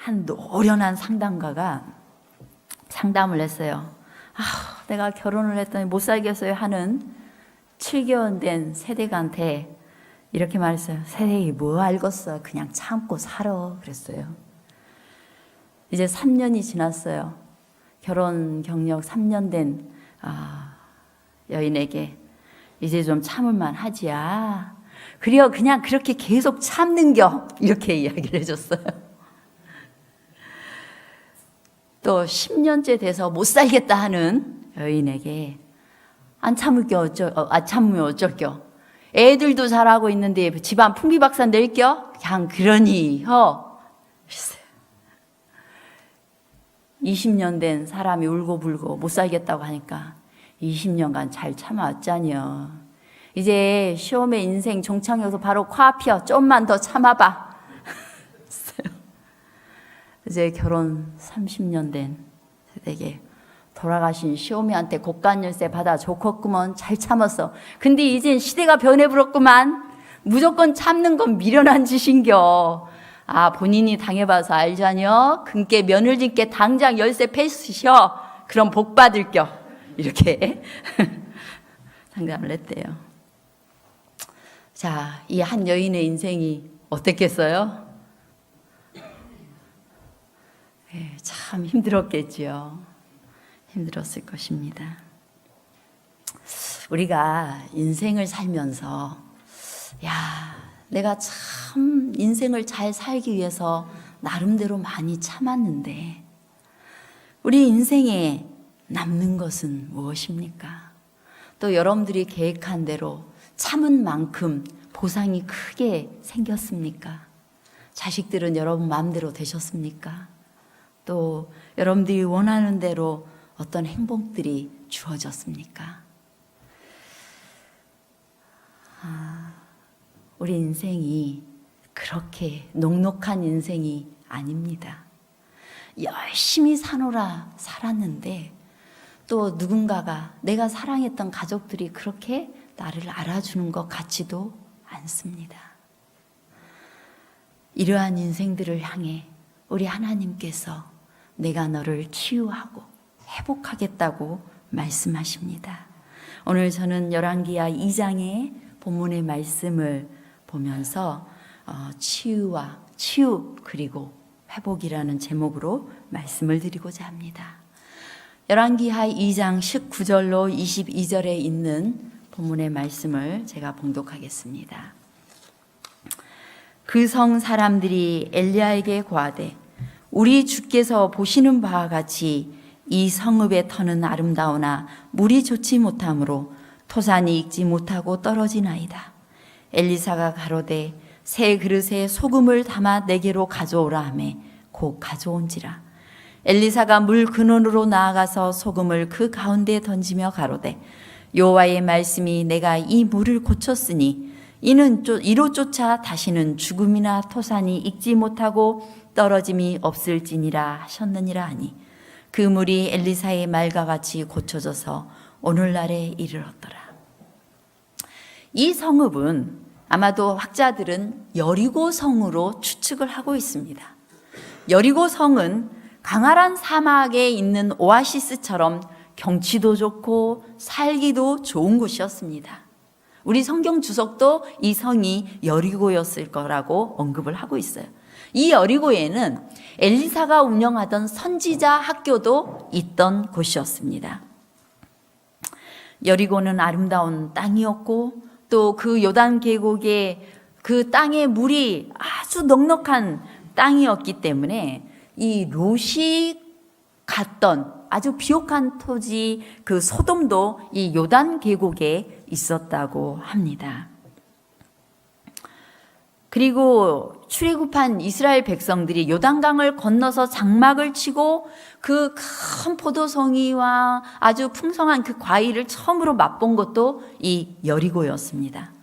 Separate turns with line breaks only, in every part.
한 노련한 상담가가 상담을 했어요. 내가 결혼을 했더니 못 살겠어요 하는 7개월 된 세대가한테 이렇게 말했어요. 세대이 뭐 알겠어. 그냥 참고 살아. 그랬어요. 이제 3년이 지났어요. 결혼 경력 3년 된 여인에게 이제 좀 참을만 하지야. 그래요. 그냥 그렇게 계속 참는겨. 이렇게 이야기를 해줬어요. 또 10년째 돼서 못 살겠다 하는 여인에게 안 참을겨 참으면 어쩔겨. 애들도 잘하고 있는데 집안 풍비박산 낼겨? 그냥 그러니 혀. 20년 된 사람이 울고불고 못 살겠다고 하니까 20년간 잘 참아왔잖여. 이제 시험에 인생 종착역에서 바로 코앞이여. 좀만 더 참아봐. 이제 결혼 30년 된 세대에게 돌아가신 시어미한테 곡간열쇠 받아 좋겠구먼. 잘 참았어. 근데 이젠 시대가 변해버렸구만. 무조건 참는 건 미련한 짓인겨. 본인이 당해봐서 알자녀. 근께 며느리께 당장 열쇠 패스셔. 그럼 복 받을겨. 이렇게 상담을 했대요. 자, 이 한 여인의 인생이 어땠겠어요? 참 힘들었겠지요. 힘들었을 것입니다. 우리가 인생을 살면서 내가 참 인생을 잘 살기 위해서 나름대로 많이 참았는데 우리 인생에 남는 것은 무엇입니까? 또 여러분들이 계획한 대로 참은 만큼 보상이 크게 생겼습니까? 자식들은 여러분 마음대로 되셨습니까? 또 여러분들이 원하는 대로 어떤 행복들이 주어졌습니까? 우리 인생이 그렇게 녹록한 인생이 아닙니다. 열심히 사노라 살았는데 또 누군가가 내가 사랑했던 가족들이 그렇게 나를 알아주는 것 같지도 않습니다. 이러한 인생들을 향해 우리 하나님께서 내가 너를 치유하고 회복하겠다고 말씀하십니다. 오늘 저는 열왕기하 2장의 본문의 말씀을 보면서 치유 그리고 회복이라는 제목으로 말씀을 드리고자 합니다. 열왕기하 2장 19절로 22절에 있는 본문의 말씀을 제가 봉독하겠습니다. 그 성 사람들이 엘리야에게 고하되 우리 주께서 보시는 바와 같이 이 성읍의 터는 아름다우나 물이 좋지 못하므로 토산이 익지 못하고 떨어지나이다. 엘리사가 가로되 새 그릇에 소금을 담아 내게로 가져오라 하매 곧 가져온지라. 엘리사가 물 근원으로 나아가서 소금을 그 가운데 던지며 가로되 여호와의 말씀이 내가 이 물을 고쳤으니 이로 쫓아 다시는 죽음이나 토산이 익지 못하고 떨어짐이 없을지니라 하셨느니라 하니 그 물이 엘리사의 말과 같이 고쳐져서 오늘날에 이르렀더라. 이 성읍은 아마도 학자들은 여리고 성으로 추측을 하고 있습니다. 여리고 성은 광활한 사막에 있는 오아시스처럼 경치도 좋고 살기도 좋은 곳이었습니다. 우리 성경 주석도 이 성이 여리고였을 거라고 언급을 하고 있어요. 이 여리고에는 엘리사가 운영하던 선지자 학교도 있던 곳이었습니다. 여리고는 아름다운 땅이었고 또 그 요단 계곡의 그 땅의 물이 아주 넉넉한 땅이었기 때문에 이 롯이 갔던 아주 비옥한 토지 그 소돔도 이 요단 계곡에 있었다고 합니다. 그리고 출애굽한 이스라엘 백성들이 요단강을 건너서 장막을 치고 그 큰 포도송이와 아주 풍성한 그 과일을 처음으로 맛본 것도 이 여리고였습니다.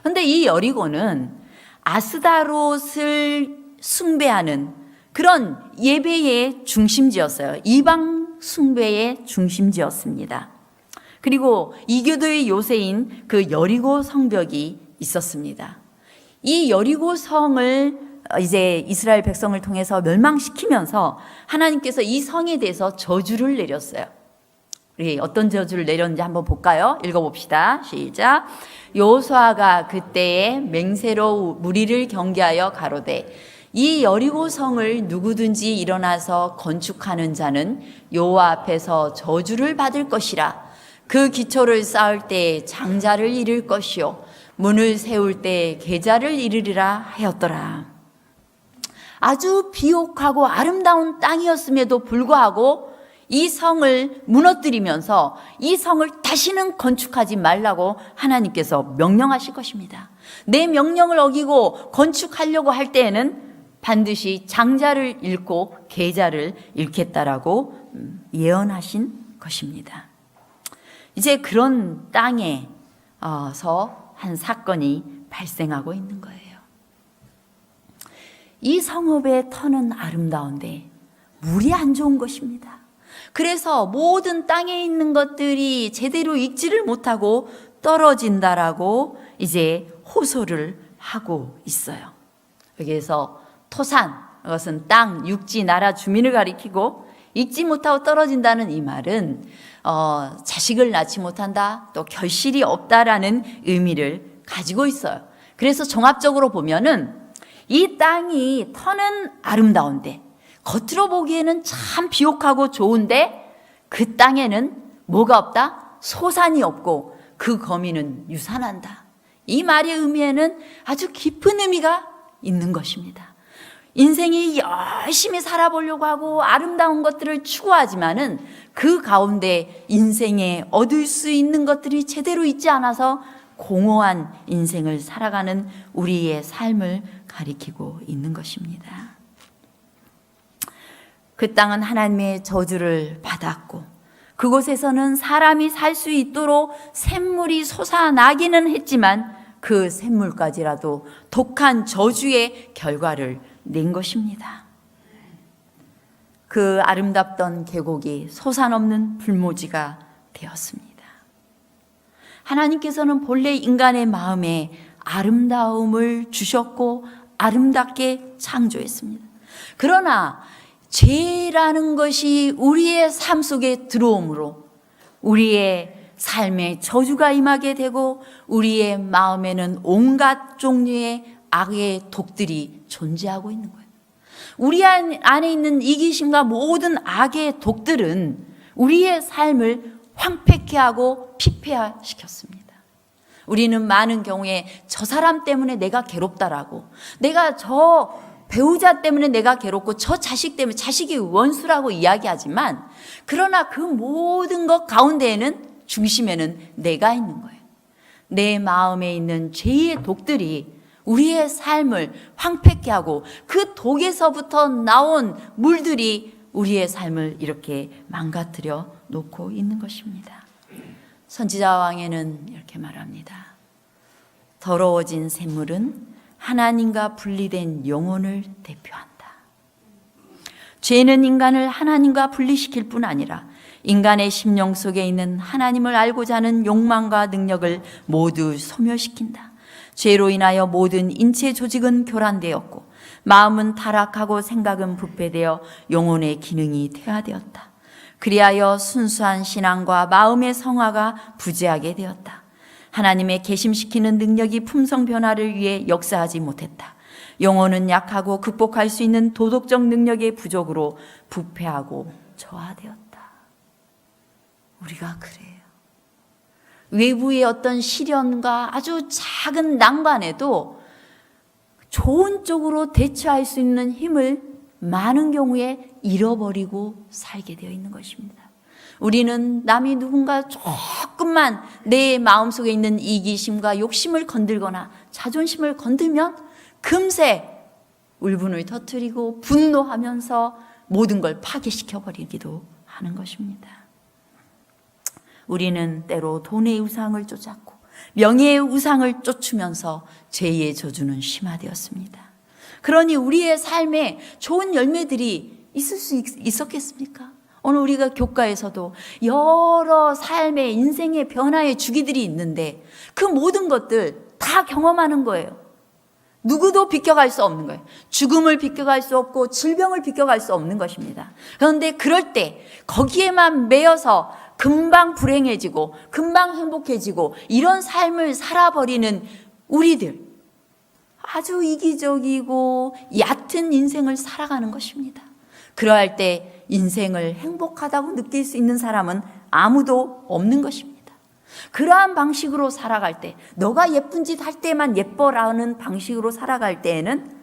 그런데 이 여리고는 아스다롯을 숭배하는 그런 예배의 중심지였어요. 이방 숭배의 중심지였습니다. 그리고 이교도의 요새인 그 여리고 성벽이 있었습니다. 이 여리고 성을 이제 이스라엘 백성을 통해서 멸망시키면서 하나님께서 이 성에 대해서 저주를 내렸어요. 우리 어떤 저주를 내렸는지 한번 볼까요? 읽어봅시다. 시작. 여호수아가 그때에 맹세로 무리를 경계하여 가로되 이 여리고 성을 누구든지 일어나서 건축하는 자는 여호와 앞에서 저주를 받을 것이라. 그 기초를 쌓을 때 장자를 잃을 것이요 문을 세울 때 계자를 잃으리라 하였더라. 아주 비옥하고 아름다운 땅이었음에도 불구하고 이 성을 무너뜨리면서 이 성을 다시는 건축하지 말라고 하나님께서 명령하실 것입니다. 내 명령을 어기고 건축하려고 할 때에는 반드시 장자를 잃고 계자를 잃겠다라고 예언하신 것입니다. 이제 그런 땅에서 한 사건이 발생하고 있는 거예요. 이 성읍의 터는 아름다운데 물이 안 좋은 것입니다. 그래서 모든 땅에 있는 것들이 제대로 익지를 못하고 떨어진다라고 이제 호소를 하고 있어요. 여기에서 토산, 그것은 땅, 육지, 나라 주민을 가리키고 익지 못하고 떨어진다는 이 말은 자식을 낳지 못한다, 또 결실이 없다라는 의미를 가지고 있어요. 그래서 종합적으로 보면은 이 땅이 터는 아름다운데 겉으로 보기에는 참 비옥하고 좋은데 그 땅에는 뭐가 없다? 소산이 없고 그 거민은 유산한다. 이 말의 의미에는 아주 깊은 의미가 있는 것입니다. 인생이 열심히 살아보려고 하고 아름다운 것들을 추구하지만은 그 가운데 인생에 얻을 수 있는 것들이 제대로 있지 않아서 공허한 인생을 살아가는 우리의 삶을 가리키고 있는 것입니다. 그 땅은 하나님의 저주를 받았고 그곳에서는 사람이 살 수 있도록 샘물이 솟아나기는 했지만 그 샘물까지라도 독한 저주의 결과를 낸 것입니다. 그 아름답던 계곡이 솟아넘는 불모지가 되었습니다. 하나님께서는 본래 인간의 마음에 아름다움을 주셨고 아름답게 창조했습니다. 그러나 죄라는 것이 우리의 삶 속에 들어오므로 우리의 삶에 저주가 임하게 되고 우리의 마음에는 온갖 종류의 악의 독들이 존재하고 있는 거예요. 우리 안에 있는 이기심과 모든 악의 독들은 우리의 삶을 황폐케 하고 피폐화시켰습니다. 우리는 많은 경우에 저 사람 때문에 내가 괴롭다라고, 내가 저 배우자 때문에 내가 괴롭고 저 자식 때문에, 자식이 원수라고 이야기하지만 그러나 그 모든 것 가운데에는 중심에는 내가 있는 거예요. 내 마음에 있는 죄의 독들이 우리의 삶을 황폐케 하고 그 독에서부터 나온 물들이 우리의 삶을 이렇게 망가뜨려 놓고 있는 것입니다. 선지자 왕에는 이렇게 말합니다. 더러워진 샘물은 하나님과 분리된 영혼을 대표한다. 죄는 인간을 하나님과 분리시킬 뿐 아니라 인간의 심령 속에 있는 하나님을 알고자 하는 욕망과 능력을 모두 소멸시킨다. 죄로 인하여 모든 인체 조직은 교란되었고 마음은 타락하고 생각은 부패되어 영혼의 기능이 퇴화되었다. 그리하여 순수한 신앙과 마음의 성화가 부재하게 되었다. 하나님의 계심시키는 능력이 품성 변화를 위해 역사하지 못했다. 영혼은 약하고 극복할 수 있는 도덕적 능력의 부족으로 부패하고 저하되었다. 우리가 그래요. 외부의 어떤 시련과 아주 작은 난관에도 좋은 쪽으로 대처할 수 있는 힘을 많은 경우에 잃어버리고 살게 되어 있는 것입니다. 우리는 남이 누군가 조금만 내 마음속에 있는 이기심과 욕심을 건들거나 자존심을 건들면 금세 울분을 터뜨리고 분노하면서 모든 걸 파괴시켜버리기도 하는 것입니다. 우리는 때로 돈의 우상을 쫓았고 명예의 우상을 쫓으면서 죄의 저주는 심화되었습니다. 그러니 우리의 삶에 좋은 열매들이 있을 수 있었겠습니까? 오늘 우리가 교과에서도 여러 삶의 인생의 변화의 주기들이 있는데 그 모든 것들 다 경험하는 거예요. 누구도 비껴갈 수 없는 거예요. 죽음을 비껴갈 수 없고 질병을 비껴갈 수 없는 것입니다. 그런데 그럴 때 거기에만 매여서 금방 불행해지고 금방 행복해지고 이런 삶을 살아버리는 우리들, 아주 이기적이고 얕은 인생을 살아가는 것입니다. 그러할 때 인생을 행복하다고 느낄 수 있는 사람은 아무도 없는 것입니다. 그러한 방식으로 살아갈 때, 너가 예쁜 짓 할 때만 예뻐라는 방식으로 살아갈 때에는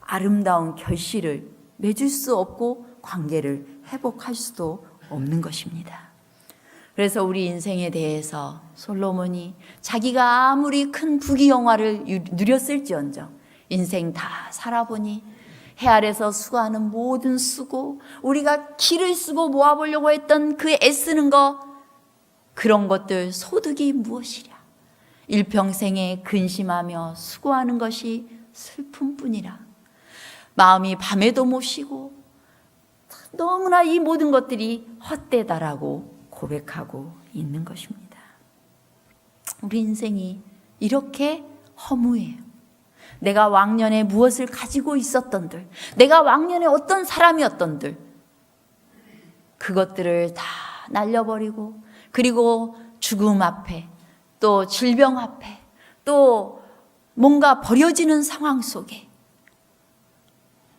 아름다운 결실을 맺을 수 없고 관계를 회복할 수도 없는 것입니다. 그래서 우리 인생에 대해서 솔로몬이 자기가 아무리 큰 부귀영화를 누렸을지언정 인생 다 살아보니 해 아래서 수고하는 모든 수고, 우리가 기를 쓰고 모아보려고 했던 그 애쓰는 거, 그런 것들 소득이 무엇이랴. 일평생에 근심하며 수고하는 것이 슬픔뿐이라. 마음이 밤에도 못 쉬고 너무나 이 모든 것들이 헛되다라고 고백하고 있는 것입니다. 우리 인생이 이렇게 허무해요. 내가 왕년에 무엇을 가지고 있었던들, 내가 왕년에 어떤 사람이었던들, 그것들을 다 날려버리고, 그리고 죽음 앞에, 또 질병 앞에, 또 뭔가 버려지는 상황 속에,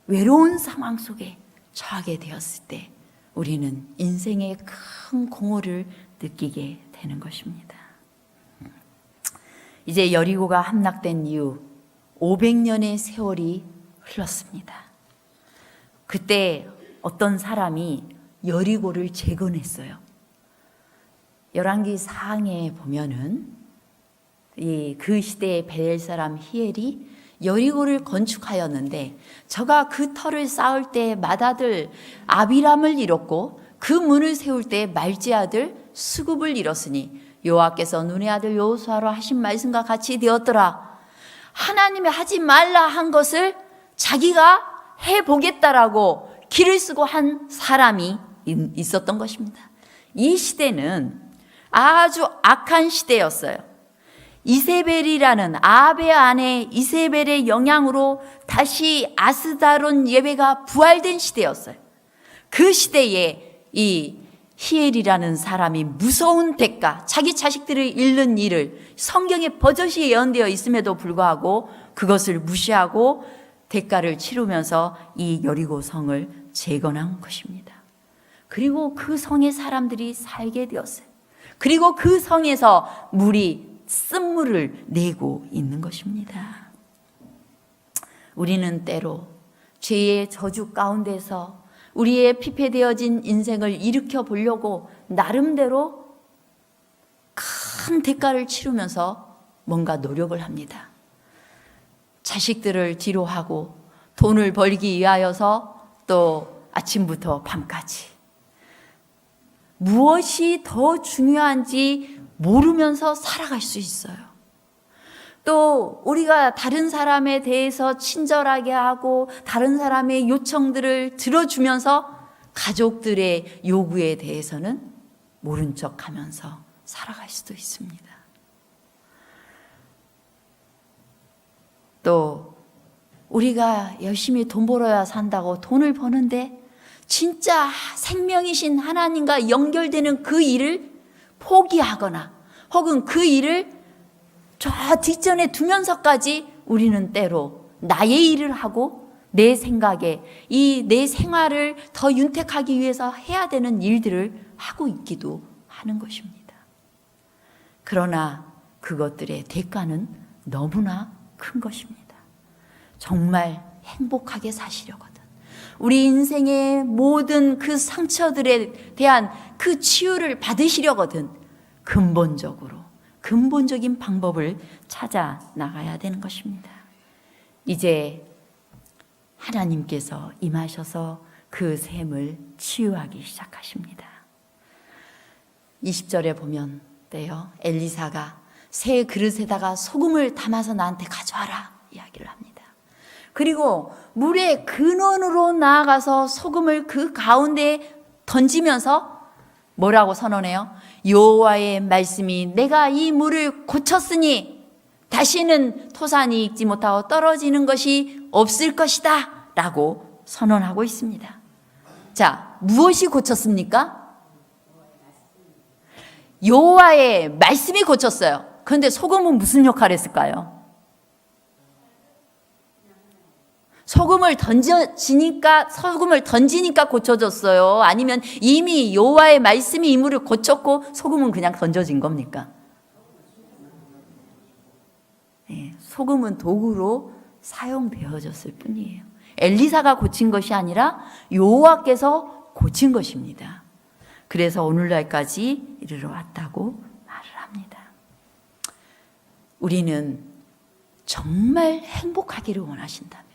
외로운 상황 속에 처하게 되었을 때 우리는 인생의 큰 공허를 느끼게 되는 것입니다. 이제 여리고가 함락된 이후 500년의 세월이 흘렀습니다. 그때 어떤 사람이 여리고를 재건했어요. 열왕기 4장에 보면은 그 시대의 벨 사람 히엘이 여리고를 건축하였는데, 저가 그 터를 쌓을 때 맏아들 아비람을 잃었고 그 문을 세울 때 말지 아들 수굽을 잃었으니 여호와께서 눈의 아들 여호수아로 하신 말씀과 같이 되었더라. 하나님이 하지 말라 한 것을 자기가 해보겠다라고 기를 쓰고 한 사람이 있었던 것입니다. 이 시대는 아주 악한 시대였어요. 이세벨이라는 아합의 아내 이세벨의 영향으로 다시 아스다론 예배가 부활된 시대였어요. 그 시대에 이 히엘이라는 사람이 무서운 대가, 자기 자식들을 잃는 일을 성경에 버젓이 예언되어 있음에도 불구하고 그것을 무시하고 대가를 치르면서 이 여리고 성을 재건한 것입니다. 그리고 그 성의 사람들이 살게 되었어요. 그리고 그 성에서 물이 쓴물을 내고 있는 것입니다. 우리는 때로 죄의 저주 가운데서 우리의 피폐되어진 인생을 일으켜 보려고 나름대로 큰 대가를 치르면서 뭔가 노력을 합니다. 자식들을 뒤로 하고 돈을 벌기 위하여서 또 아침부터 밤까지 무엇이 더 중요한지 모르면서 살아갈 수 있어요. 또 우리가 다른 사람에 대해서 친절하게 하고 다른 사람의 요청들을 들어주면서 가족들의 요구에 대해서는 모른 척하면서 살아갈 수도 있습니다. 또 우리가 열심히 돈 벌어야 산다고 돈을 버는데 진짜 생명이신 하나님과 연결되는 그 일을 포기하거나 혹은 그 일을 저 뒷전에 두면서까지 우리는 때로 나의 일을 하고 내 생각에 이 내 생활을 더 윤택하기 위해서 해야 되는 일들을 하고 있기도 하는 것입니다. 그러나 그것들의 대가는 너무나 큰 것입니다. 정말 행복하게 사시려거든 우리 인생의 모든 그 상처들에 대한 그 치유를 받으시려거든 근본적인 방법을 찾아 나가야 되는 것입니다. 이제 하나님께서 임하셔서 그 샘을 치유하기 시작하십니다. 20절에 보면 때요, 엘리사가 새 그릇에다가 소금을 담아서 나한테 가져와라 이야기를 합니다. 그리고 물의 근원으로 나아가서 소금을 그 가운데에 던지면서 뭐라고 선언해요? 여호와의 말씀이 내가 이 물을 고쳤으니 다시는 토산이 익지 못하고 떨어지는 것이 없을 것이다 라고 선언하고 있습니다. 자, 무엇이 고쳤습니까? 여호와의 말씀이 고쳤어요. 그런데 소금은 무슨 역할을 했을까요? 소금을 던지니까 고쳐졌어요? 아니면 이미 여호와의 말씀이 이물을 고쳤고 소금은 그냥 던져진 겁니까? 네, 소금은 도구로 사용되어졌을 뿐이에요. 엘리사가 고친 것이 아니라 여호와께서 고친 것입니다. 그래서 오늘날까지 이르러 왔다고 말을 합니다. 우리는 정말 행복하기를 원하신다면,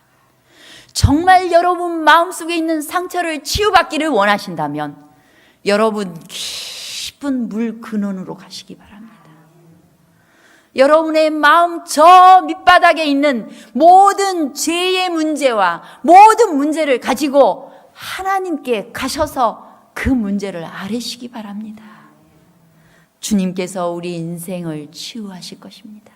정말 여러분 마음속에 있는 상처를 치유받기를 원하신다면 여러분 깊은 물 근원으로 가시기 바랍니다. 여러분의 마음 저 밑바닥에 있는 모든 죄의 문제와 모든 문제를 가지고 하나님께 가셔서 그 문제를 아뢰시기 바랍니다. 주님께서 우리 인생을 치유하실 것입니다.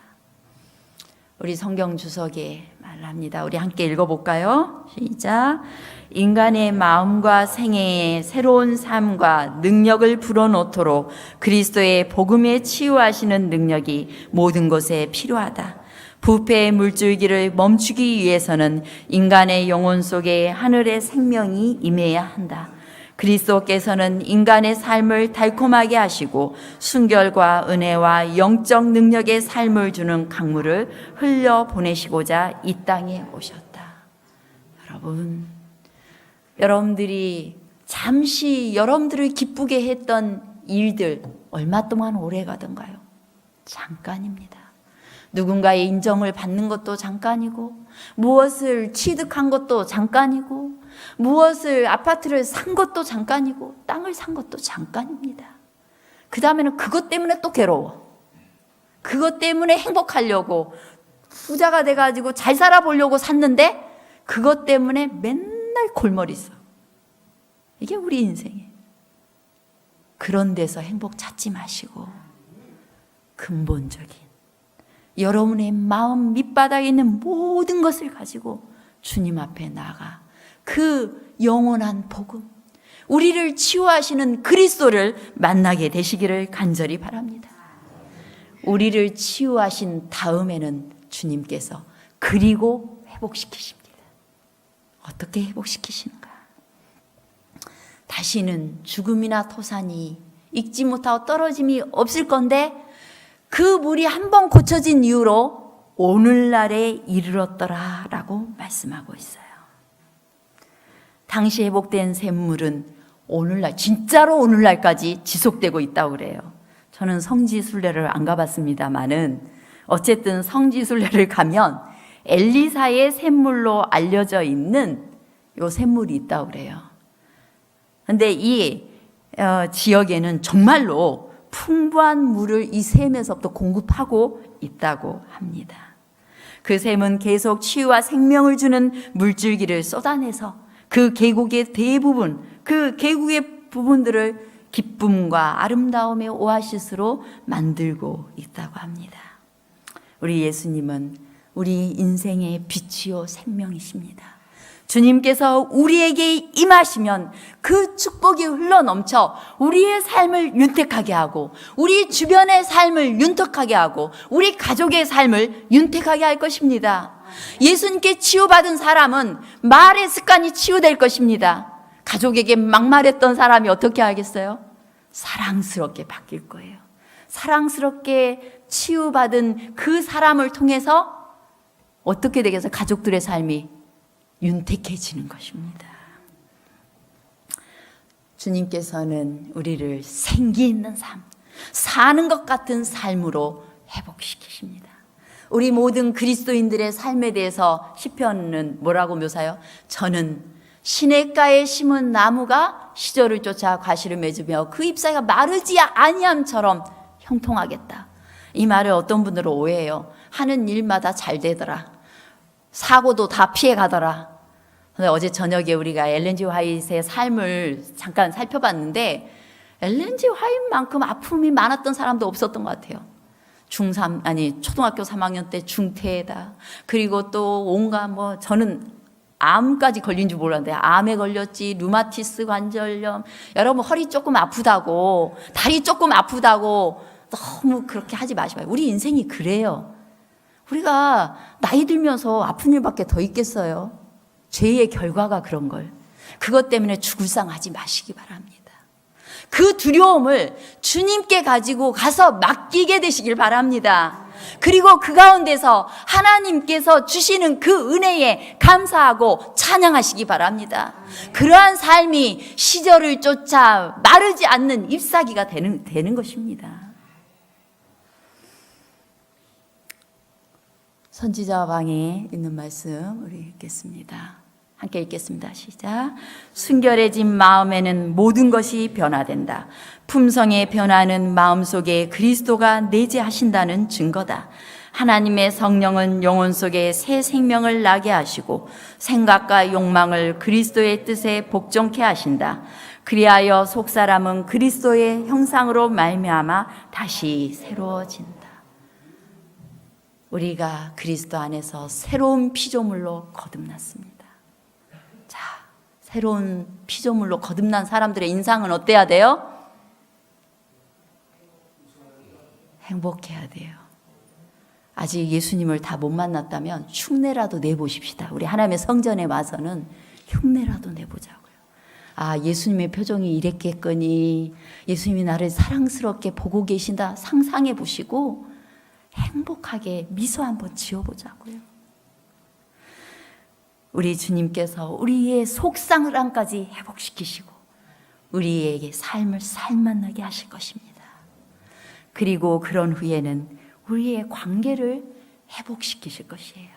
우리 성경 주석에 말합니다. 우리 함께 읽어볼까요? 시작. 인간의 마음과 생애에 새로운 삶과 능력을 불어넣도록 그리스도의 복음에 치유하시는 능력이 모든 것에 필요하다. 부패의 물줄기를 멈추기 위해서는 인간의 영혼 속에 하늘의 생명이 임해야 한다. 그리스도께서는 인간의 삶을 달콤하게 하시고 순결과 은혜와 영적 능력의 삶을 주는 강물을 흘려보내시고자 이 땅에 오셨다. 여러분들이 잠시 여러분들을 기쁘게 했던 일들 얼마 동안 오래 가던가요? 잠깐입니다. 누군가의 인정을 받는 것도 잠깐이고, 무엇을 취득한 것도 잠깐이고, 무엇을 아파트를 산 것도 잠깐이고, 땅을 산 것도 잠깐입니다. 그 다음에는 그것 때문에 또 괴로워. 그것 때문에 행복하려고 부자가 돼가지고 잘 살아보려고 샀는데 그것 때문에 맨날 골머리 써. 이게 우리 인생이에요. 그런 데서 행복 찾지 마시고 근본적인 여러분의 마음 밑바닥에 있는 모든 것을 가지고 주님 앞에 나가 그 영원한 복음, 우리를 치유하시는 그리스도를 만나게 되시기를 간절히 바랍니다. 우리를 치유하신 다음에는 주님께서 그리고 회복시키십니다. 어떻게 회복시키시는가? 다시는 죽음이나 토산이 익지 못하고 떨어짐이 없을 건데 그 물이 한 번 고쳐진 이후로 오늘날에 이르렀더라 라고 말씀하고 있어요. 당시 회복된 샘물은 오늘날, 진짜로 오늘날까지 지속되고 있다고 그래요. 저는 성지순례를 안 가봤습니다만은 어쨌든 성지순례를 가면 엘리사의 샘물로 알려져 있는 요 샘물이 있다고 그래요. 근데 이 지역에는 정말로 풍부한 물을 이 샘에서부터 공급하고 있다고 합니다. 그 샘은 계속 치유와 생명을 주는 물줄기를 쏟아내서 그 계곡의 대부분, 그 계곡의 부분들을 기쁨과 아름다움의 오아시스로 만들고 있다고 합니다. 우리 예수님은 우리 인생의 빛이요 생명이십니다. 주님께서 우리에게 임하시면 그 축복이 흘러넘쳐 우리의 삶을 윤택하게 하고 우리 주변의 삶을 윤택하게 하고 우리 가족의 삶을 윤택하게 할 것입니다. 예수님께 치유받은 사람은 말의 습관이 치유될 것입니다. 가족에게 막말했던 사람이 어떻게 하겠어요? 사랑스럽게 바뀔 거예요. 사랑스럽게 치유받은 그 사람을 통해서 어떻게 되겠어요? 가족들의 삶이 윤택해지는 것입니다. 주님께서는 우리를 생기 있는 삶, 사는 것 같은 삶으로 회복시키십니다. 우리 모든 그리스도인들의 삶에 대해서 시편은 뭐라고 묘사해요? 저는 시냇가에 심은 나무가 시절을 쫓아 과실을 맺으며 그 잎사귀가 마르지 아니함처럼 형통하겠다. 이 말을 어떤 분들은 오해해요. 하는 일마다 잘 되더라. 사고도 다 피해 가더라. 어제 저녁에 우리가 엘렌 G 화이트의 삶을 잠깐 살펴봤는데 엘렌 G 화이트만큼 아픔이 많았던 사람도 없었던 것 같아요. 초등학교 3학년 때 중퇴에다, 그리고 또 온갖 저는 암까지 걸린 줄 몰랐는데 암에 걸렸지, 루마티스 관절염, 여러분 허리 조금 아프다고, 다리 조금 아프다고 너무 그렇게 하지 마시고요. 우리 인생이 그래요. 우리가 나이 들면서 아픈 일밖에 더 있겠어요? 죄의 결과가 그런 걸. 그것 때문에 죽을상하지 마시기 바랍니다. 그 두려움을 주님께 가지고 가서 맡기게 되시길 바랍니다. 그리고 그 가운데서 하나님께서 주시는 그 은혜에 감사하고 찬양하시기 바랍니다. 그러한 삶이 시절을 쫓아 마르지 않는 잎사귀가 되는 것입니다. 선지자 왕에 있는 말씀 우리 읽겠습니다. 함께 읽겠습니다. 시작. 순결해진 마음에는 모든 것이 변화된다. 품성의 변화는 마음속에 그리스도가 내재하신다는 증거다. 하나님의 성령은 영혼 속에 새 생명을 나게 하시고 생각과 욕망을 그리스도의 뜻에 복종케 하신다. 그리하여 속사람은 그리스도의 형상으로 말미암아 다시 새로워진다. 우리가 그리스도 안에서 새로운 피조물로 거듭났습니다. 자, 새로운 피조물로 거듭난 사람들의 인상은 어때야 돼요? 행복해야 돼요. 아직 예수님을 다 못 만났다면 흉내라도 내보십시다. 우리 하나님의 성전에 와서는 흉내라도 내보자고요. 아, 예수님의 표정이 이랬겠거니, 예수님이 나를 사랑스럽게 보고 계신다 상상해 보시고 행복하게 미소 한번 지어보자고요. 우리 주님께서 우리의 속상함까지 회복시키시고 우리에게 삶을 살만나게 하실 것입니다. 그리고 그런 후에는 우리의 관계를 회복시키실 것이에요.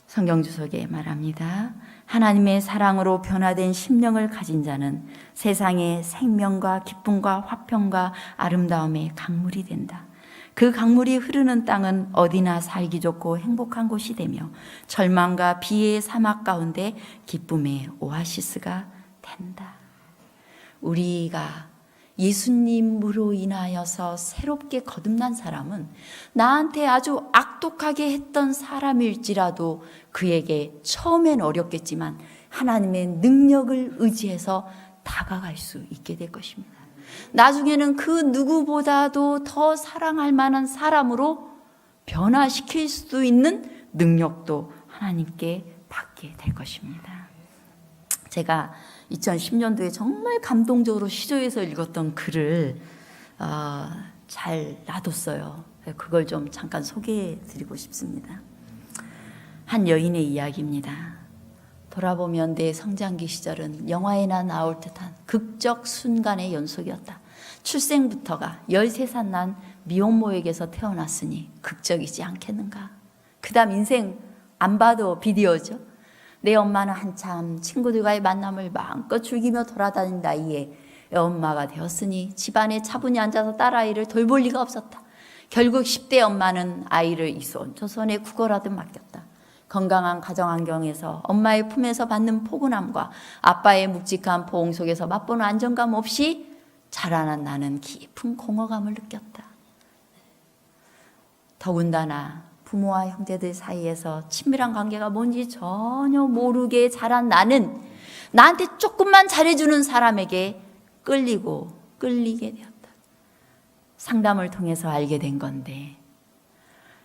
성경 주석에 말합니다. 하나님의 사랑으로 변화된 심령을 가진 자는 세상의 생명과 기쁨과 화평과 아름다움의 강물이 된다. 그 강물이 흐르는 땅은 어디나 살기 좋고 행복한 곳이 되며 절망과 비의 사막 가운데 기쁨의 오아시스가 된다. 우리가 예수님으로 인하여서 새롭게 거듭난 사람은 나한테 아주 악독하게 했던 사람일지라도 그에게 처음엔 어렵겠지만 하나님의 능력을 의지해서 다가갈 수 있게 될 것입니다. 나중에는 그 누구보다도 더 사랑할 만한 사람으로 변화시킬 수 있는 능력도 하나님께 받게 될 것입니다. 제가 2010년도에 정말 감동적으로 시조에서 읽었던 글을 잘 놔뒀어요. 그걸 좀 잠깐 소개해 드리고 싶습니다. 한 여인의 이야기입니다. 돌아보면 내 성장기 시절은 영화에나 나올 듯한 극적 순간의 연속이었다. 출생부터가 13살 난 미혼모에게서 태어났으니 극적이지 않겠는가. 그 다음 인생 안 봐도 비디오죠. 내 엄마는 한참 친구들과의 만남을 마음껏 즐기며 돌아다닌 나이에 엄마가 되었으니 집안에 차분히 앉아서 딸아이를 돌볼 리가 없었다. 결국 10대 엄마는 아이를 이 손 저 손에 구걸하듯 맡겼다. 건강한 가정환경에서 엄마의 품에서 받는 포근함과 아빠의 묵직한 포옹 속에서 맛보는 안정감 없이 자라난 나는 깊은 공허감을 느꼈다. 더군다나 부모와 형제들 사이에서 친밀한 관계가 뭔지 전혀 모르게 자란 나는 나한테 조금만 잘해주는 사람에게 끌리게 되었다. 상담을 통해서 알게 된 건데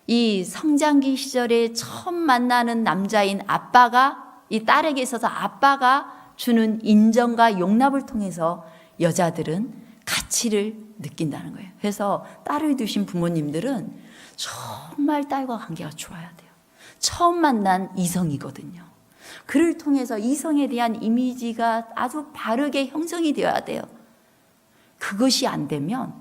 이 성장기 시절에 처음 만나는 남자인 아빠가 이 딸에게 있어서 아빠가 주는 인정과 용납을 통해서 여자들은 가치를 느낀다는 거예요. 그래서 딸을 두신 부모님들은 정말 딸과 관계가 좋아야 돼요. 처음 만난 이성이거든요. 그를 통해서 이성에 대한 이미지가 아주 바르게 형성이 되어야 돼요. 그것이 안 되면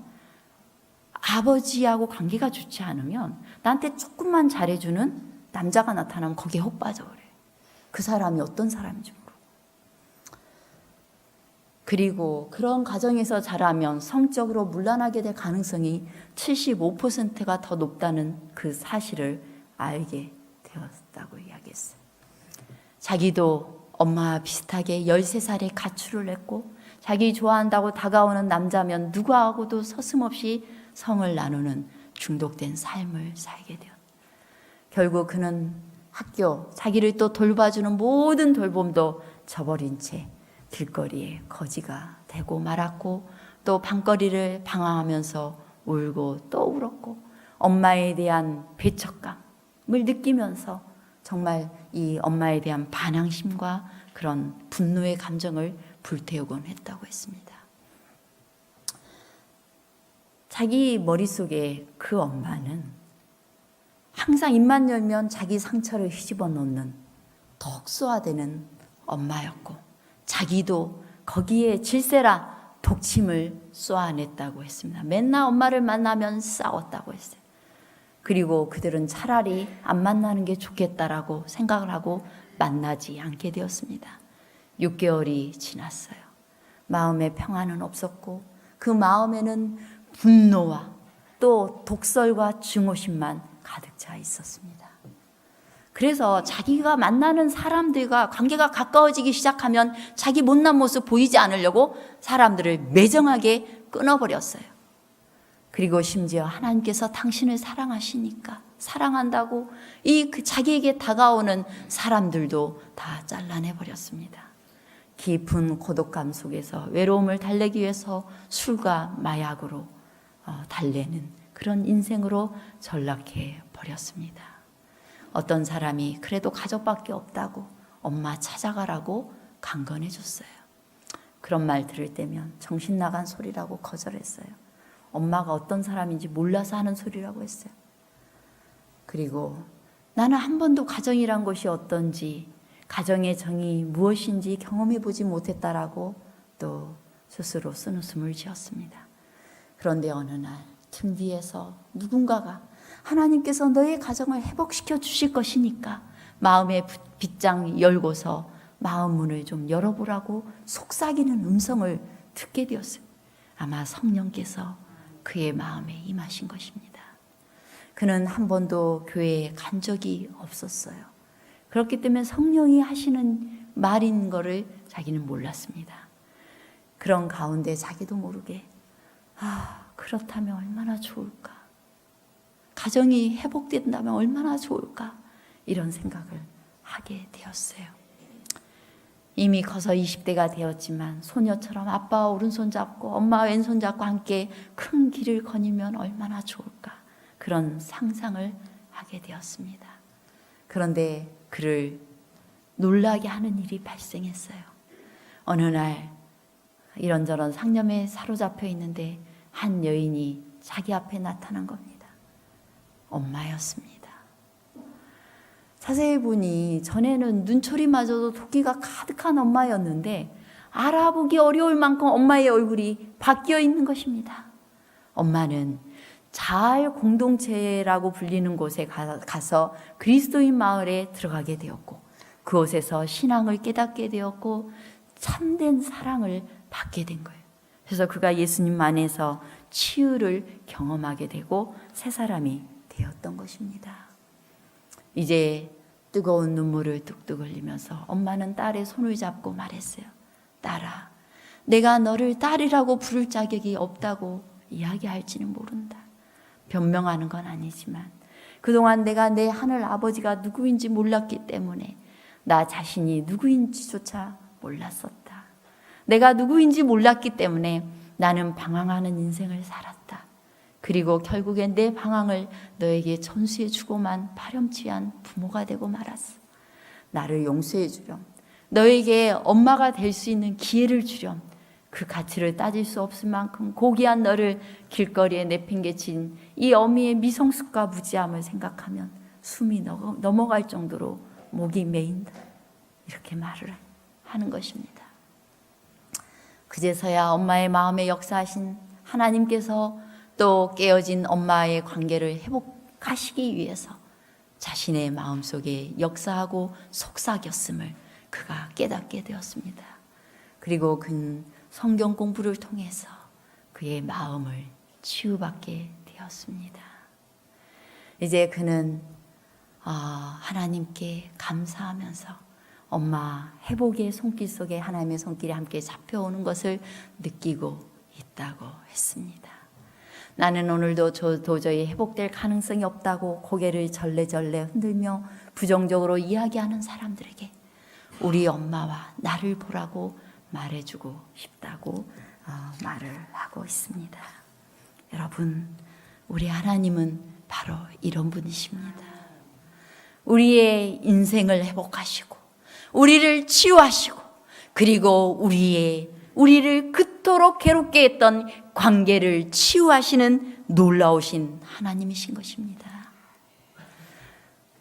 아버지하고 관계가 좋지 않으면 나한테 조금만 잘해주는 남자가 나타나면 거기에 혹 빠져버려요. 그 사람이 어떤 사람인지 모르고. 그리고 그런 가정에서 자라면 성적으로 문란하게 될 가능성이 75%가 더 높다는 그 사실을 알게 되었다고 이야기했어요. 자기도 엄마와 비슷하게 13살에 가출을 했고 자기 좋아한다고 다가오는 남자면 누구하고도 서슴없이 성을 나누는 중독된 삶을 살게 되었다. 결국 그는 학교, 자기를 또 돌봐주는 모든 돌봄도 저버린 채 길거리에 거지가 되고 말았고, 또 밤거리를 방황하면서 울고 또 울었고, 엄마에 대한 배척감을 느끼면서 정말 이 엄마에 대한 반항심과 그런 분노의 감정을 불태우곤 했다고 했습니다. 자기 머릿속에 그 엄마는 항상 입만 열면 자기 상처를 휘집어 놓는 독소화되는 엄마였고, 자기도 거기에 질세라 독침을 쏘아냈다고 했습니다. 맨날 엄마를 만나면 싸웠다고 했어요. 그리고 그들은 차라리 안 만나는 게 좋겠다라고 생각을 하고 만나지 않게 되었습니다. 6개월이 지났어요. 마음에 평안은 없었고, 그 마음에는 분노와 또 독설과 증오심만 가득 차 있었습니다. 그래서 자기가 만나는 사람들과 관계가 가까워지기 시작하면 자기 못난 모습 보이지 않으려고 사람들을 매정하게 끊어버렸어요. 그리고 심지어 하나님께서 당신을 사랑하시니까 사랑한다고 자기에게 다가오는 사람들도 다 잘라내버렸습니다. 깊은 고독감 속에서 외로움을 달래기 위해서 술과 마약으로 달래는 그런 인생으로 전락해 버렸습니다. 어떤 사람이 그래도 가족밖에 없다고 엄마 찾아가라고 강건해 줬어요. 그런 말 들을 때면 정신 나간 소리라고 거절했어요. 엄마가 어떤 사람인지 몰라서 하는 소리라고 했어요. 그리고 나는 한 번도 가정이란 것이 어떤지, 가정의 정이 무엇인지 경험해 보지 못했다라고 또 스스로 쓴웃음을 지었습니다. 그런데 어느 날 등 뒤에서 누군가가 하나님께서 너의 가정을 회복시켜 주실 것이니까 마음의 빗장 열고서 마음 문을 좀 열어보라고 속삭이는 음성을 듣게 되었어요. 아마 성령께서 그의 마음에 임하신 것입니다. 그는 한 번도 교회에 간 적이 없었어요. 그렇기 때문에 성령이 하시는 말인 거를 자기는 몰랐습니다. 그런 가운데 자기도 모르게 그렇다면 얼마나 좋을까? 가정이 회복된다면 얼마나 좋을까? 이런 생각을 하게 되었어요. 이미 커서 20대가 되었지만 소녀처럼 아빠와 오른손 잡고 엄마와 왼손 잡고 함께 큰 길을 거니면 얼마나 좋을까? 그런 상상을 하게 되었습니다. 그런데 그를 놀라게 하는 일이 발생했어요. 어느 날 이런저런 상념에 사로잡혀 있는데 한 여인이 자기 앞에 나타난 겁니다. 엄마였습니다. 자세히 보니 전에는 눈초리마저도 토끼가 가득한 엄마였는데 알아보기 어려울 만큼 엄마의 얼굴이 바뀌어 있는 것입니다. 엄마는 자알 공동체라고 불리는 곳에 가서 그리스도인 마을에 들어가게 되었고, 그곳에서 신앙을 깨닫게 되었고 참된 사랑을 받게 된 거예요. 그래서 그가 예수님 안에서 치유를 경험하게 되고 새 사람이 되었던 것입니다. 이제 뜨거운 눈물을 뚝뚝 흘리면서 엄마는 딸의 손을 잡고 말했어요. 딸아, 내가 너를 딸이라고 부를 자격이 없다고 이야기할지는 모른다. 변명하는 건 아니지만 그동안 내가 내 하늘 아버지가 누구인지 몰랐기 때문에 나 자신이 누구인지조차 몰랐었다. 내가 누구인지 몰랐기 때문에 나는 방황하는 인생을 살았다. 그리고 결국엔 내 방황을 너에게 전수해 주고만 파렴치한 부모가 되고 말았어. 나를 용서해 주렴. 너에게 엄마가 될 수 있는 기회를 주렴. 그 가치를 따질 수 없을 만큼 고귀한 너를 길거리에 내팽개친 이 어미의 미성숙과 무지함을 생각하면 숨이 넘어갈 정도로 목이 메인다. 이렇게 말을 하는 것입니다. 그제서야 엄마의 마음에 역사하신 하나님께서 또 깨어진 엄마의 관계를 회복하시기 위해서 자신의 마음속에 역사하고 속삭였음을 그가 깨닫게 되었습니다. 그리고 그는 성경 공부를 통해서 그의 마음을 치유받게 되었습니다. 이제 그는 하나님께 감사하면서 엄마 회복의 손길 속에 하나님의 손길이 함께 잡혀오는 것을 느끼고 있다고 했습니다. 나는 오늘도 도저히 회복될 가능성이 없다고 고개를 절레절레 흔들며 부정적으로 이야기하는 사람들에게 우리 엄마와 나를 보라고 말해주고 싶다고 말을 하고 있습니다. 여러분, 우리 하나님은 바로 이런 분이십니다. 우리의 인생을 회복하시고 우리를 치유하시고 그리고 우리를 그토록 괴롭게 했던 관계를 치유하시는 놀라우신 하나님이신 것입니다.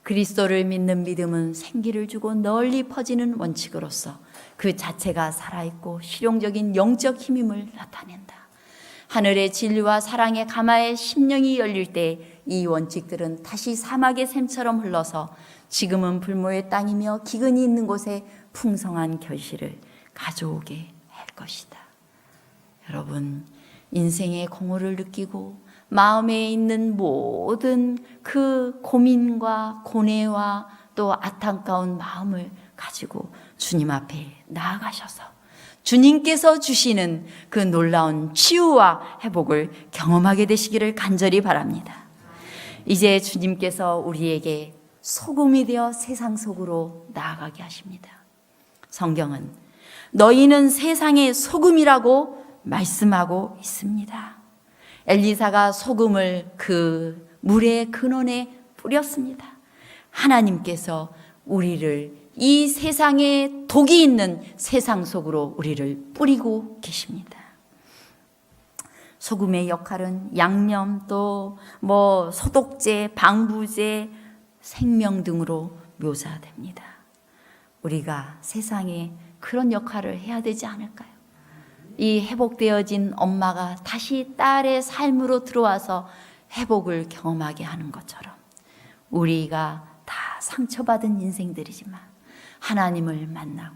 그리스도를 믿는 믿음은 생기를 주고 널리 퍼지는 원칙으로서 그 자체가 살아있고 실용적인 영적 힘임을 나타낸다. 하늘의 진리와 사랑의 가마에 심령이 열릴 때 이 원칙들은 다시 사막의 샘처럼 흘러서 지금은 불모의 땅이며 기근이 있는 곳에 풍성한 결실을 가져오게 할 것이다. 여러분, 인생의 공허를 느끼고 마음에 있는 모든 그 고민과 고뇌와 또 안타까운 마음을 가지고 주님 앞에 나아가셔서 주님께서 주시는 그 놀라운 치유와 회복을 경험하게 되시기를 간절히 바랍니다. 이제 주님께서 우리에게 소금이 되어 세상 속으로 나아가게 하십니다. 성경은 너희는 세상의 소금이라고 말씀하고 있습니다. 엘리사가 소금을 그 물의 근원에 뿌렸습니다. 하나님께서 우리를 이 세상에 독이 있는 세상 속으로 우리를 뿌리고 계십니다. 소금의 역할은 양념 또 소독제, 방부제, 생명 등으로 묘사됩니다. 우리가 세상에 그런 역할을 해야 되지 않을까요? 이 회복되어진 엄마가 다시 딸의 삶으로 들어와서 회복을 경험하게 하는 것처럼 우리가 다 상처받은 인생들이지만 하나님을 만나고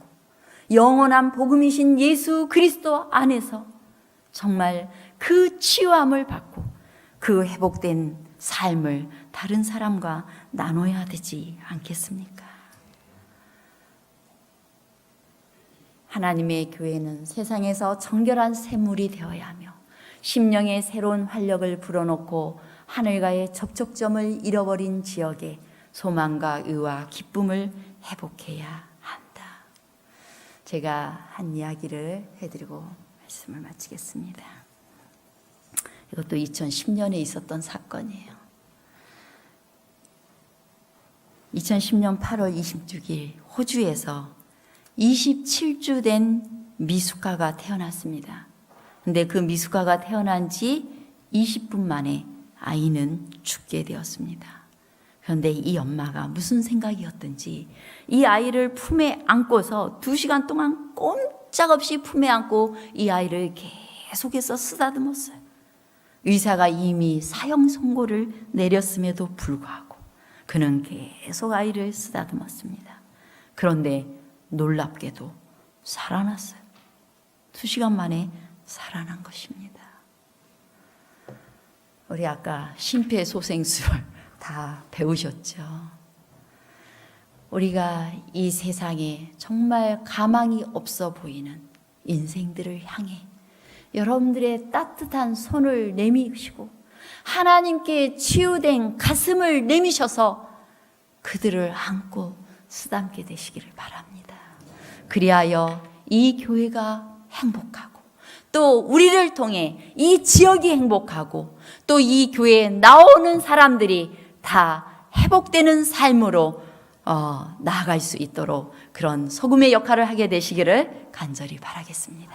영원한 복음이신 예수 그리스도 안에서 정말 그 치유함을 받고 그 회복된 삶을 다른 사람과 나눠야 되지 않겠습니까? 하나님의 교회는 세상에서 정결한 샘물이 되어야 하며 심령의 새로운 활력을 불어넣고 하늘과의 접촉점을 잃어버린 지역에 소망과 의와 기쁨을 회복해야 한다. 제가 한 이야기를 해드리고 말씀을 마치겠습니다. 이것도 2010년에 있었던 사건이에요. 2010년 8월 26일 호주에서 27주 된 미숙아가 태어났습니다. 근데 그 미숙아가 태어난 지 20분 만에 아이는 죽게 되었습니다. 그런데 이 엄마가 무슨 생각이었든지 이 아이를 품에 안고서 2시간 동안 꼼짝없이 품에 안고 이 아이를 계속해서 쓰다듬었어요. 의사가 이미 사형 선고를 내렸음에도 불구하고 그는 계속 아이를 쓰다듬었습니다. 그런데 놀랍게도 살아났어요. 2시간 만에 살아난 것입니다. 우리 아까 심폐소생술을 다 배우셨죠? 우리가 이 세상에 정말 가망이 없어 보이는 인생들을 향해 여러분들의 따뜻한 손을 내미시고 하나님께 치유된 가슴을 내미셔서 그들을 안고 쓰담게 되시기를 바랍니다. 그리하여 이 교회가 행복하고 또 우리를 통해 이 지역이 행복하고 또 이 교회에 나오는 사람들이 다 회복되는 삶으로 나아갈 수 있도록 그런 소금의 역할을 하게 되시기를 간절히 바라겠습니다.